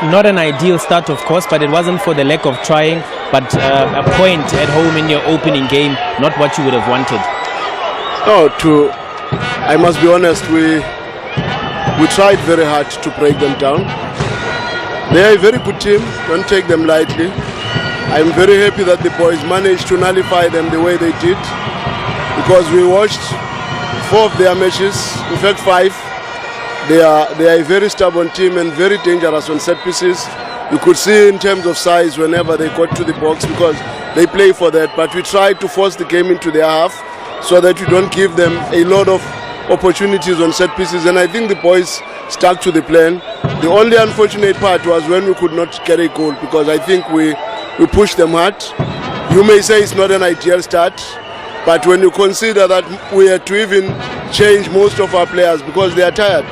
not an ideal start, of course, but it wasn't for the lack of trying. But a point at home in your opening game, not what you would have wanted. No, I must be honest, we tried very hard to break them down. They are a very good team, don't take them lightly. I'm very happy that the boys managed to nullify them the way they did, because we watched 4 of their matches, in fact 5. They are a very stubborn team and very dangerous on set pieces. You could see in terms of size whenever they got to the box, because they play for that. But we tried to force the game into their half so that we don't give them a lot of opportunities on set pieces, and I think the boys stuck to the plan. The only unfortunate part was when we could not get a goal, because I think we pushed them hard. You may say it's not an ideal start, but when you consider that we had to even change most of our players because they are tired,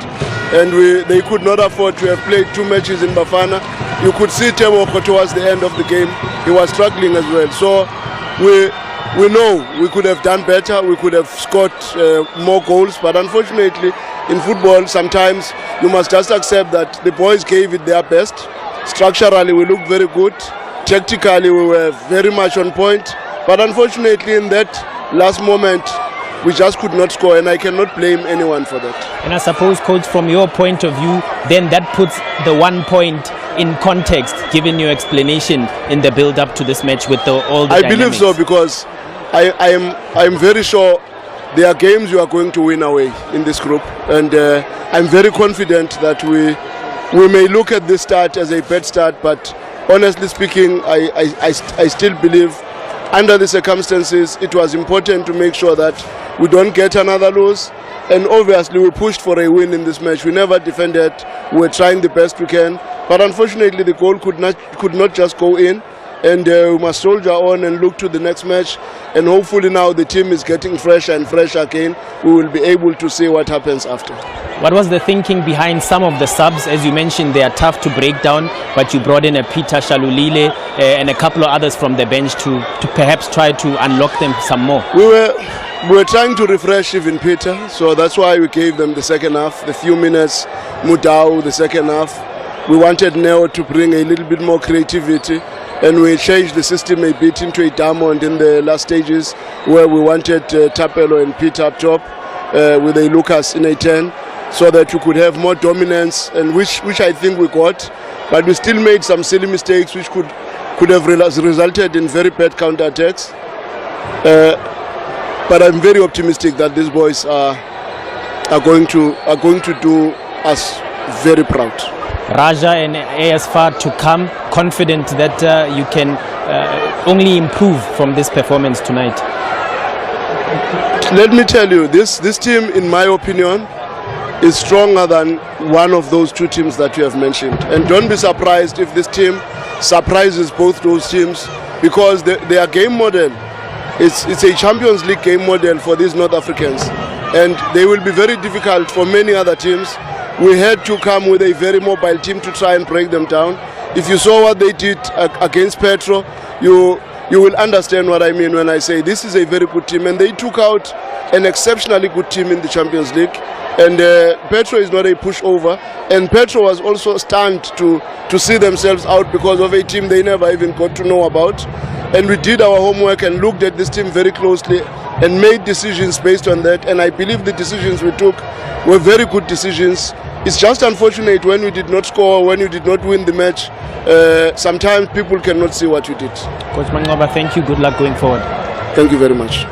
and they could not afford to have played 2 matches in Bafana. You could see 𝚘𝚒 towards the end of the game, he was struggling as well. So we know we could have done better, we could have scored more goals, but unfortunately in football sometimes you must just accept that the boys gave it their best. Structurally we looked very good, tactically we were very much on point, but unfortunately in that last moment we just could not score, and I cannot blame anyone for that. And I suppose, coach, from your point of view, then that puts the 1 point in context, given your explanation in the build-up to this match with all the dynamics. Believe so, because I am very sure there are games you are going to win away in this group, and I'm very confident that we may look at this start as a bad start, but honestly speaking, I still believe under the circumstances it was important to make sure that we don't get another lose. And obviously we pushed for a win in this match. We never defended, we were trying the best we can, but unfortunately the goal could not just go in, and we must soldier on and look to the next match, and hopefully now the team is getting fresher and fresher again. We will be able to see what happens after. What was the thinking behind some of the subs? As you mentioned, they are tough to break down, but you brought in a 𝚊𝚘𝚖𝚎 and a couple of others from the bench to perhaps try to unlock them some more. We were trying to refresh even Peter, so that's why we gave them the second half, the few minutes, 𝚘𝚘 the second half. We wanted Neo to bring a little bit more creativity, and we changed the system a bit into a diamond in the last stages, where we wanted Thapelo and Peter up top with a Lucas in a 10, so that you could have more dominance, and which I think we got, but we still made some silly mistakes which could have resulted in very bad counter-attacks. But I'm very optimistic that these boys are going to do us very proud. Raja and AS to come, confident that you can only improve from this performance tonight. Let me tell you, this team, in my opinion, is stronger than one of those 2 teams that you have mentioned. And don't be surprised if this team surprises both those teams, because their game model, it's a Champions League game model for these North Africans, and they will be very difficult for many other teams. We had to come with a very mobile team to try and break them down. If you saw what they did against Petro, you will understand what I mean when I say this is a very good team, and they took out an exceptionally good team in the Champions League. And Petro is not a pushover, and Petro was also stunned to see themselves out because of a team they never even got to know about. And we did our homework and looked at this team very closely and made decisions based on that, and I believe the decisions we took were very good decisions. It's just unfortunate when we did not score, when you did not win the match. Sometimes people cannot see what you did. Coach Manqoba, thank you. Good luck going forward. Thank you very much.